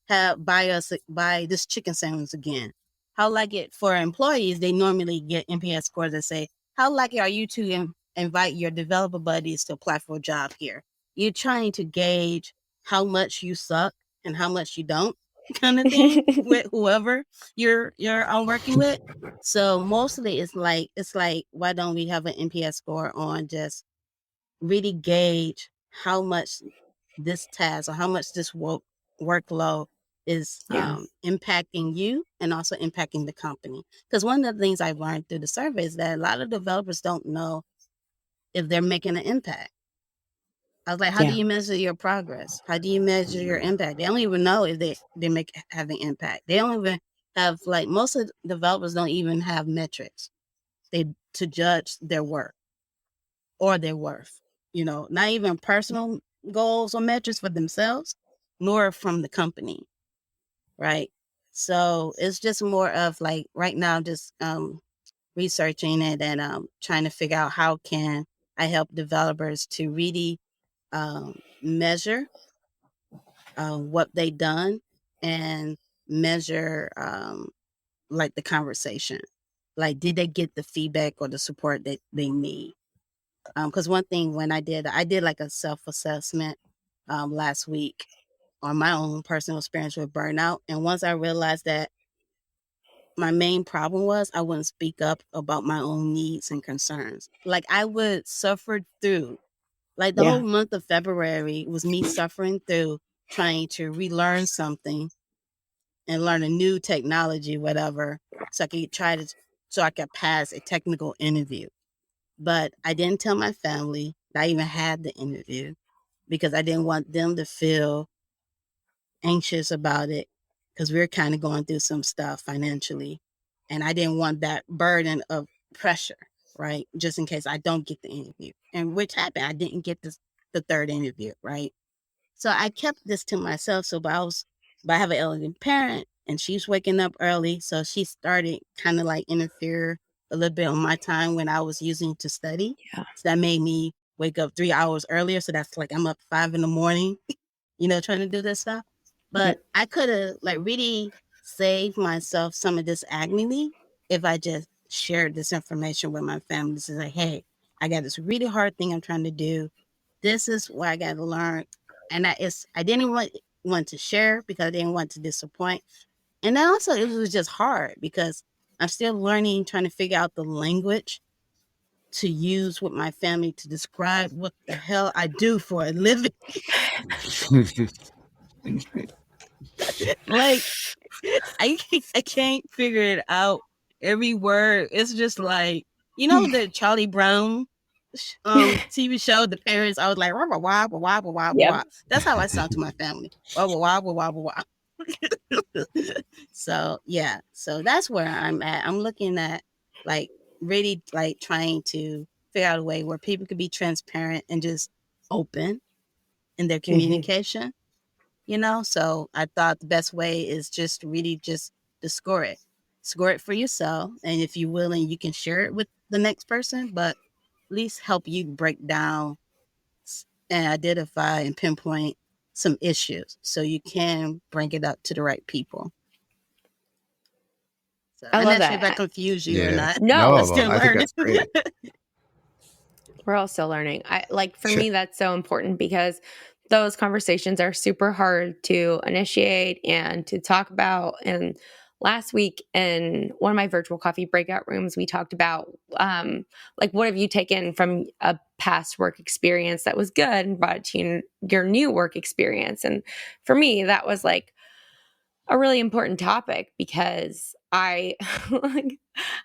buy this chicken sandwich again? How likely for employees, they normally get NPS scores that say, how likely are you to invite your developer buddies to apply for a job here? You're trying to gauge how much you suck and how much you don't, kind of thing, with whoever you're working with. So mostly it's like why don't we have an NPS score on just really gauge how much this task or how much this workload is
Yeah.
impacting you and also impacting the company. Because one of the things I've learned through the survey is that a lot of developers don't know if they're making an impact. I was like, how do
Yeah.
you measure your progress? How do you measure your impact? They don't even know if they have an impact. They don't even have, like, most of the developers don't even have metrics they to judge their work or their worth. Not even personal goals or metrics for themselves, nor from the company, right? So it's just more of like right now, just researching it and trying to figure out how can I help developers to really measure what they done and measure like the conversation. Like, did they get the feedback or the support that they need? Because one thing when I did like a self-assessment last week on my own personal experience with burnout. And once I realized that my main problem was I wouldn't speak up about my own needs and concerns. Like I would suffer through, like the
Yeah.
whole month of February was me suffering through trying to relearn something and learn a new technology, whatever, so I could pass a technical interview. But I didn't tell my family that I even had the interview because I didn't want them to feel anxious about it because we are kind of going through some stuff financially. And I didn't want that burden of pressure, right? Just in case I don't get the interview. And which happened, I didn't get the third interview, right? So I kept this to myself. But I have an elderly parent and she's waking up early. So she started kind of like interfere a little bit on my time when I was using to study.
Yeah.
So that made me wake up 3 hours earlier. So that's like I'm up 5 in the morning, trying to do this stuff. But I could have like really saved myself some of this agony if I just shared this information with my family. To say, hey, I got this really hard thing I'm trying to do. This is what I got to learn. And I didn't want to share because I didn't want to disappoint. And then also it was just hard because I'm still learning, trying to figure out the language to use with my family to describe what the hell I do for a living. Like I can't figure it out. Every word, it's just like the Charlie Brown TV show, the parents. I was like wah wah wah wah wah wah
Yep.
wah. That's how I sound to my family. Wah wah wah wah wah wah. So yeah, so that's where I'm at. I'm looking at like really like trying to figure out a way where people could be transparent and just open in their communication. So I thought the best way is just really just to score it for yourself, and if you're willing you can share it with the next person, but at least help you break down and identify and pinpoint some issues so you can bring it up to the right people. So
I
I'm
love
not sure if I
that.
confused you or
Yeah.
not.
No,
I'm
No,
still
I think
learning.
that's great.
we're all still learning. For me, that's so important because those conversations are super hard to initiate and to talk about. And last week in one of my virtual coffee breakout rooms, we talked about what have you taken from a past work experience that was good and brought it to your new work experience. And for me, that was like a really important topic because I've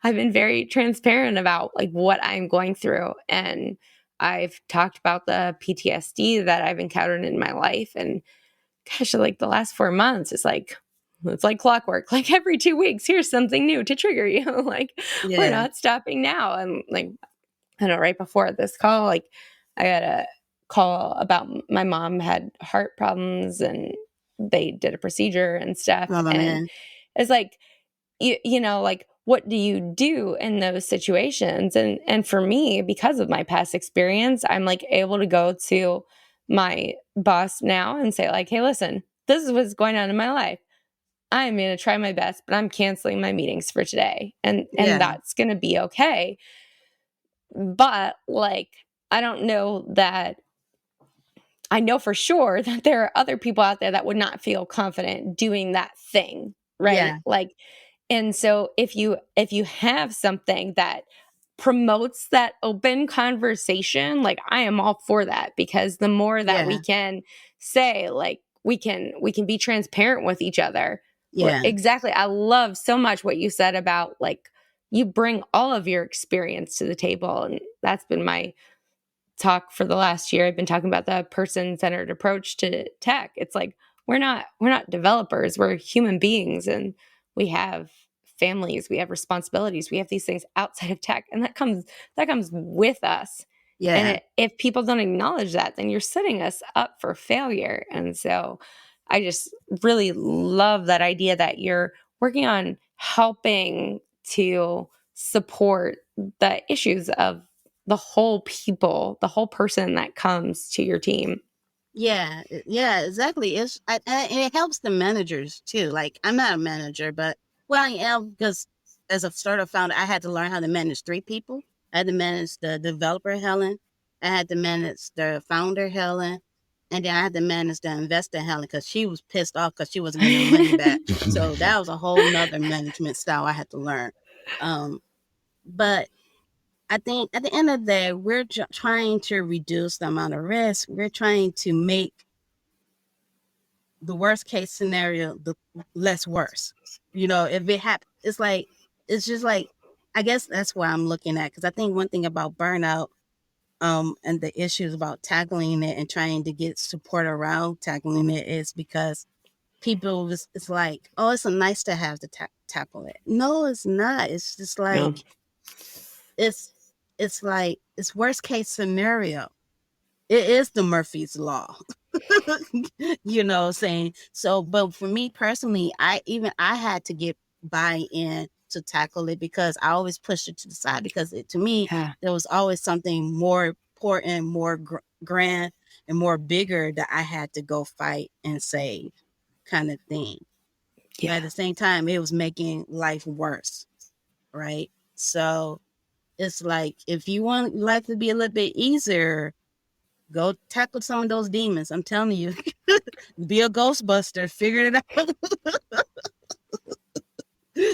been very transparent about like what I'm going through, and I've talked about the PTSD that I've encountered in my life. And gosh, like the last 4 months it's like clockwork. Like every 2 weeks, here's something new to trigger you. Like we're
Yeah.
not stopping now. And like I know right before this call, like I got a call about my mom had heart problems and they did a procedure and stuff.
Oh
And
man.
it's like, like what do you do in those situations? And for me, because of my past experience, I'm like able to go to my boss now and say like, hey, listen, this is what's going on in my life. I'm going to try my best, but I'm canceling my meetings for today. And
Yeah.
that's going to be okay. But like, I don't know that I know for sure that there are other people out there that would not feel confident doing that thing, right?
Yeah.
Like, and so if you have something that promotes that open conversation, like I am all for that because the more that we
Yeah.
can say like we can be transparent with each other.
Yeah.
Exactly. I love so much what you said about like you bring all of your experience to the table, and that's been my talk for the last year. I've been talking about the person-centered approach to tech. It's like we're not developers, we're human beings, and we have families, we have responsibilities, we have these things outside of tech, and that comes with us. And
Yeah.
if people don't acknowledge that, then you're setting us up for failure. And so I just really love that idea that you're working on helping to support the issues of the whole people, the whole person that comes to your team.
Yeah, yeah, exactly. And it helps the managers too. Like I'm not a manager, but well, I am because as a startup founder, I had to learn how to manage 3 people. I had to manage the developer Helen, I had to manage the founder Helen, and then I had to manage the investor Helen because she was pissed off because she wasn't getting her money back. So that was a whole nother management style I had to learn. Um, but I think at the end of the day, we're trying to reduce the amount of risk. We're trying to make the worst case scenario, the less worse. If it happens, it's just like, I guess that's why I'm looking at, because I think one thing about burnout, and the issues about tackling it and trying to get support around tackling it is because people it's like, oh, it's a nice to have to tackle it. No, it's not. It's just
No.
like, it's like, it's worst case scenario. It is the Murphy's Law. Saying so. But for me personally, I had to get buy-in to tackle it, because I always pushed it to the side, because to me,
Yeah.
there was always something more important, more grand, and more bigger that I had to go fight and save, kind of thing. But
Yeah.
at the same time, it was making life worse, right? So it's like, if you want life to be a little bit easier, go tackle some of those demons. I'm telling you, be a Ghostbuster, figure it out.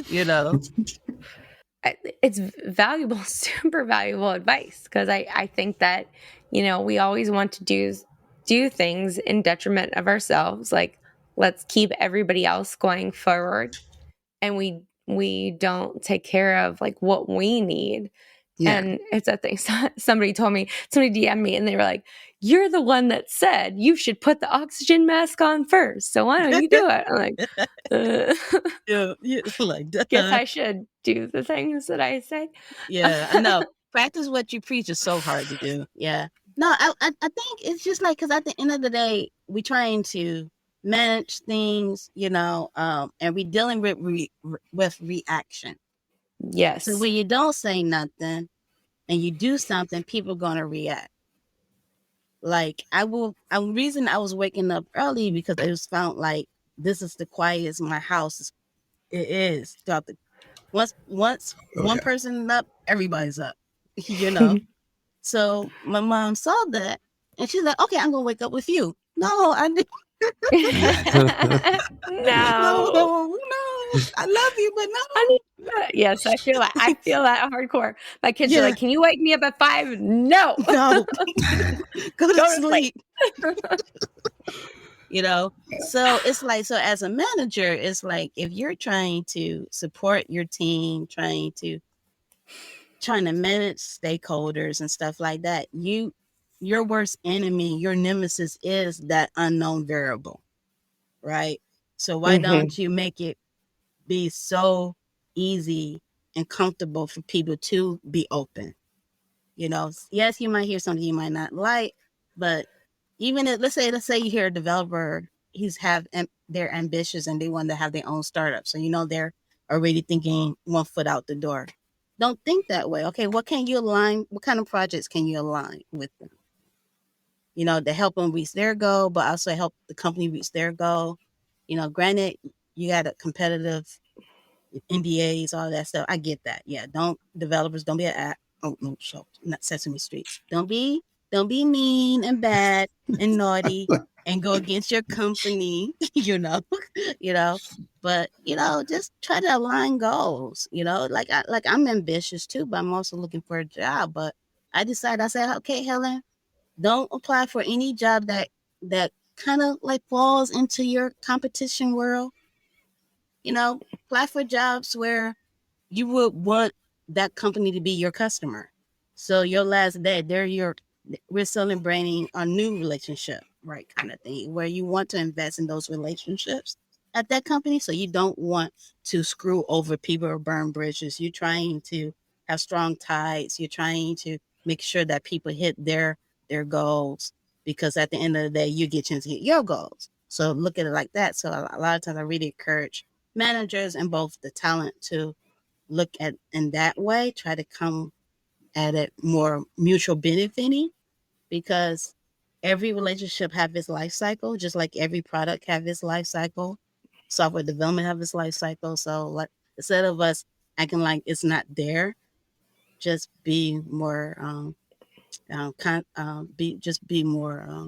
you know.
It's valuable, super valuable advice, because I think that, we always want to do things in detriment of ourselves. Like, let's keep everybody else going forward, and we don't take care of like what we need.
Yeah.
And it's a thing. Somebody DM'd me, and they were like, "You're the one that said you should put the oxygen mask on first. So why don't you do it?" I'm like,
yeah, like,
guess I should do the things that I say.
yeah, I know. Practice what you preach is so hard to do. Yeah. No, I think it's just like, because at the end of the day, we're trying to manage things, and we're dealing with reaction. So
Yes.
when you don't say nothing and you do something, people are gonna react. Like, reason I was waking up early, because it was found like, this is the quietest my house is throughout the, once
Oh
one
yeah.
person up, everybody's up. you know. So my mom saw that, and she's like, "Okay, I'm gonna wake up with you." No, I didn't. No,
No.
no, I love you, but
I
no.
need that. Yes, I feel that hardcore. My kids are
Yeah,
like, "Can you wake me up at 5?" No.
no, go to
Go to sleep.
sleep. So it's like, so as a manager, it's like, if you're trying to support your team, trying to manage stakeholders and stuff like that, your worst enemy, your nemesis, is that unknown variable, right? So why
Mhm.
don't you make it be so easy and comfortable for people to be open? Yes, you might hear something you might not like, but even if, let's say you hear a developer, they're ambitious and they want to have their own startup. So they're already thinking one foot out the door. Don't think that way. Okay, what kind of projects can you align with them? To help them reach their goal, but also help the company reach their goal. Granted, you got a competitive NDAs, all that stuff. I get that. Yeah, developers don't be oh no, so not Sesame Street. Don't be mean and bad and naughty and go against your company. you know. But just try to align goals. I'm ambitious too, but I'm also looking for a job. But I said, okay, Helen, don't apply for any job that kind of like falls into your competition world. Apply for jobs where you would want that company to be your customer. So your last day, we're celebrating a new relationship, right? Kind of thing, where you want to invest in those relationships at that company. So you don't want to screw over people or burn bridges. You're trying to have strong ties. You're trying to make sure that people hit their goals, because at the end of the day, you get a chance to hit your goals. So look at it like that. So a lot of times I really encourage managers and both the talent to look at in that way, try to come at it more mutual benefiting, because every relationship have its life cycle, just like every product have its life cycle. Software development have its life cycle. So like, instead of us acting like it's not there, just be more be more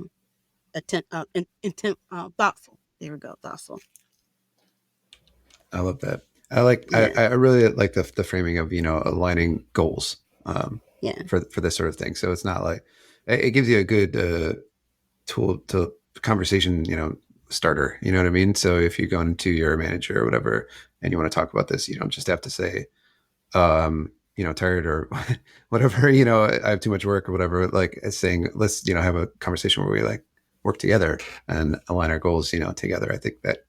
thoughtful. There we go, thoughtful.
I love that.
Yeah,
I really like the framing of aligning goals
yeah,
for this sort of thing. So it's not like it gives you a good tool to conversation starter. You know what I mean? So if you go into your manager or whatever, and you want to talk about this, you don't just have to say, tired or whatever, I have too much work or whatever, like saying, let's, have a conversation where we like work together and align our goals, together. I think that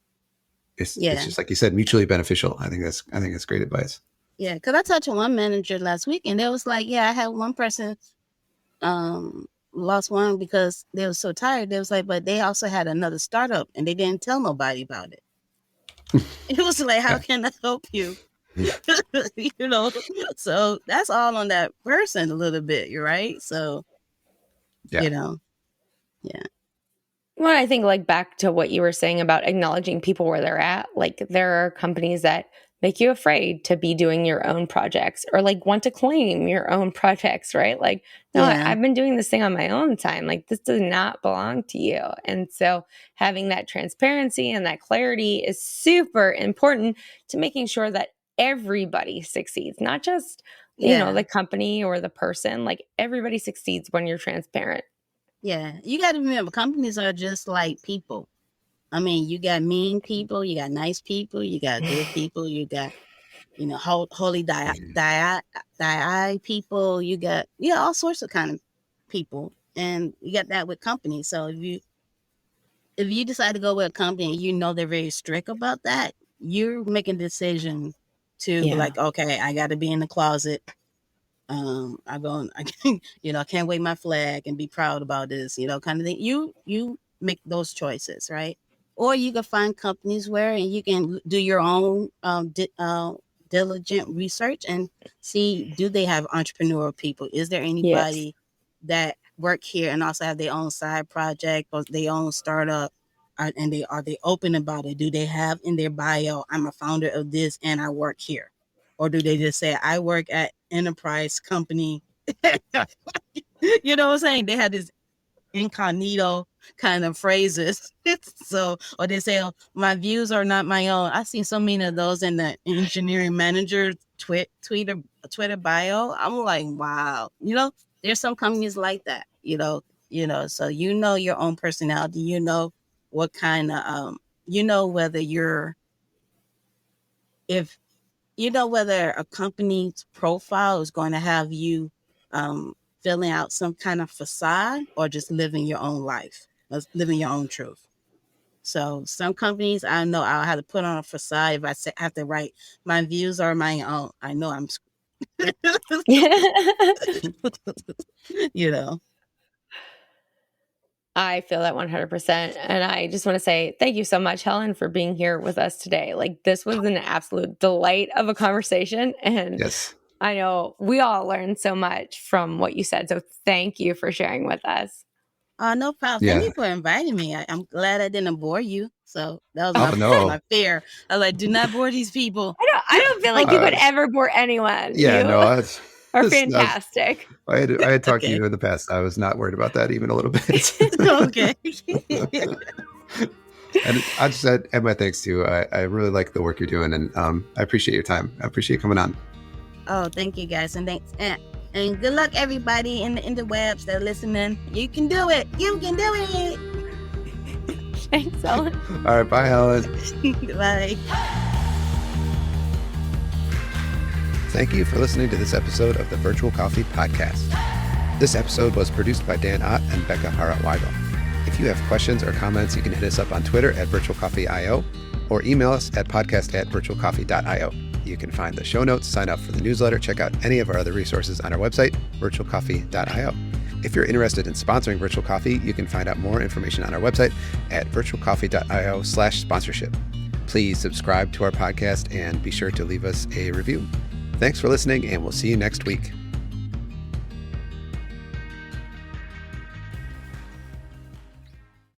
it's just like you said, mutually beneficial. I think that's great advice.
Yeah. Cause I talked to one manager last week and it was like, yeah, I had one person, lost one because they were so tired. They was like, but they also had another startup and they didn't tell nobody about it. It was like, how can I help you? So that's all on that person a little bit. You're right. So, yeah.
Well, I think like back to what you were saying about acknowledging people where they're at, like there are companies that make you afraid to be doing your own projects or like want to claim your own projects, right? Like, no, I've been doing this thing on my own time. Like this does not belong to you. And so having that transparency and that clarity is super important to making sure that everybody succeeds, not just, the company or the person, like everybody succeeds when you're transparent.
Yeah. You got to remember companies are just like people. I mean, you got mean people, you got nice people, you got good people, you got, holy people, you got, all sorts of kind of people. And you got that with companies. So if you decide to go with a company and they're very strict about that, you're making a decision to be like, okay, I got to be in the closet. I can't wave my flag and be proud about this, kind of thing. You make those choices, right? Or you can find companies where you can do your own diligent research and see, do they have entrepreneurial people? Is there anybody that work here and also have their own side project or their own startup? And are they open about it? Do they have in their bio, I'm a founder of this and I work here? Or do they just say, I work at enterprise company? You know what I'm saying? They have this incognito kind of phrases. So, or they say, my views are not my own. I've seen so many of those in the engineering manager Twitter bio. I'm like, wow. There's some companies like that, so your own personality, what kind of, whether a company's profile is going to have you filling out some kind of facade or just living your own life, living your own truth. So some companies, I know I'll have to put on a facade if I have to write, my views are my own. I know I'm
I feel that 100%. And I just want to say thank you so much, Helen, for being here with us today. Like this was an absolute delight of a conversation. And I know we all learned so much from what you said. So thank you for sharing with us.
No problem. Thank you for inviting me. I'm glad I didn't bore you. So that was my fear. I was like, do not bore these people.
I don't feel like you could ever bore anyone.
Yeah,
you are fantastic.
I had talked to you in the past. I was not worried about that even a little bit.
Okay.
And I just add my thanks too. I really like the work you're doing, and I appreciate your time. I appreciate coming on.
Oh, thank you guys, and thanks. And good luck, everybody in the interwebs that are listening. You can do it. You can do it.
Thanks, Helen.
All right. Bye, Helen.
Bye.
Thank you for listening to this episode of the Virtual Coffee Podcast. This episode was produced by Dan Ott and Bekah Harat-Weigel. If you have questions or comments, you can hit us up on Twitter at virtualcoffee.io or email us at podcast@virtualcoffee.io. You can find the show notes, sign up for the newsletter, check out any of our other resources on our website, virtualcoffee.io. If you're interested in sponsoring Virtual Coffee, you can find out more information on our website at virtualcoffee.io/sponsorship. Please subscribe to our podcast and be sure to leave us a review. Thanks for listening, and we'll see you next week.